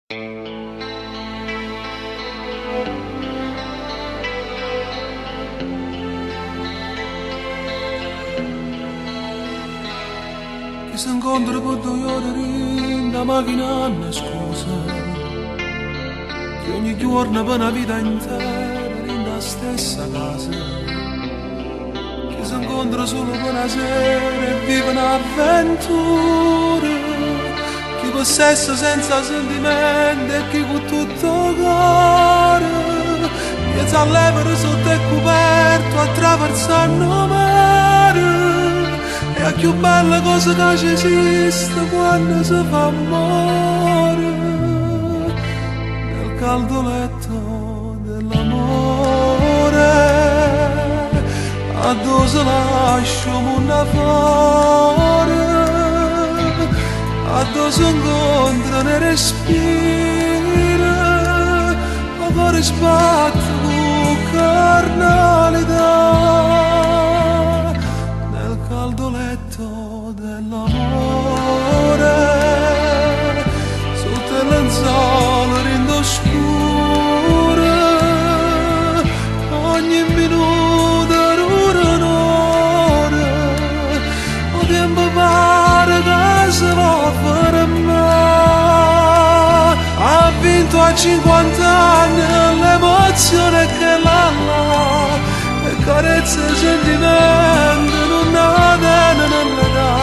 Chi si incontra per 2 ore in una macchina nascosa, che ogni giorno per una vita intera in la stessa casa, chi si incontra solo per una sera e vive un'avventura, chi possessa senza sentimenti e chi con tutto cuore, che si allevano sotto il coperto attraversando mare. E la più bella cosa che ci esiste quando si fa amore, nel caldo letto dell'amore, addosso si lascia un mondo fuori, addosso si incontrano e respira, ma cuore sbatte con carnalità. Caldo letto dell'amore, sotto le lenzuola rindo scure, ogni minuto era un'ora, o tempo pare che si va a fermare. Ha vinto a 50 anni l'emozione che l'ha e carezza e sentimento. Non le dà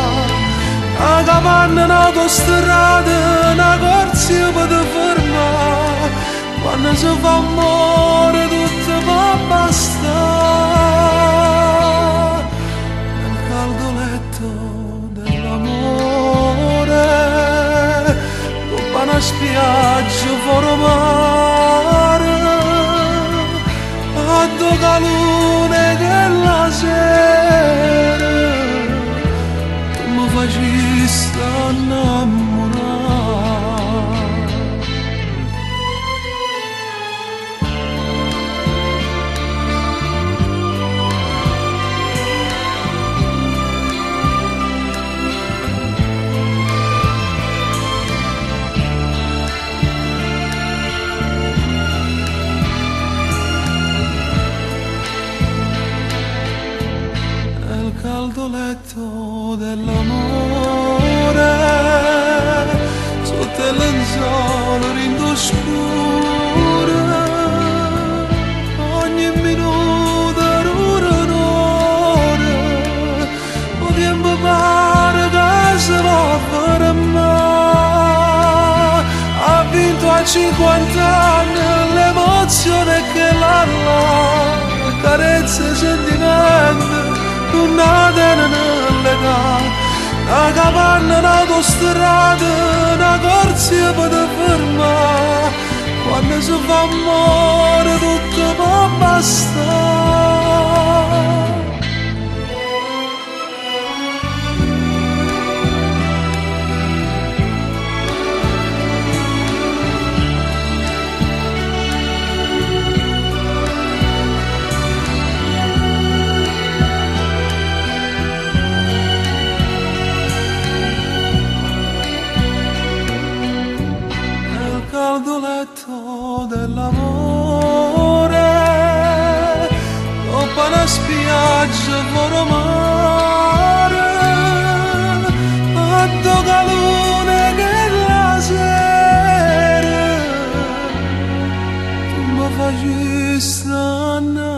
a capanna, un'autostrada, una corsia per te fermare. Quando si fa amore tutto va a bastare. Nel caldo letto dell'amore, dopo una spiaggia fuori mare, a due calune che la sera facista innamorare. Nel caldo letto dell'amore, sotto le lenzuola rindo scure, ogni minuto era un'ora, o tempo pare che si va a fermare. Ha vinto a 50 anni l'emozione che l'ha carezza e sentimenti. Una nelle dà, una capanna, un'autostrada, una corsia per te fermare. Quando si fa amore tutto può bastare. Caldo letto dell'amore, dopo una spiaggia fuori mare, a due calune che la sera tu mi facesti innamorare.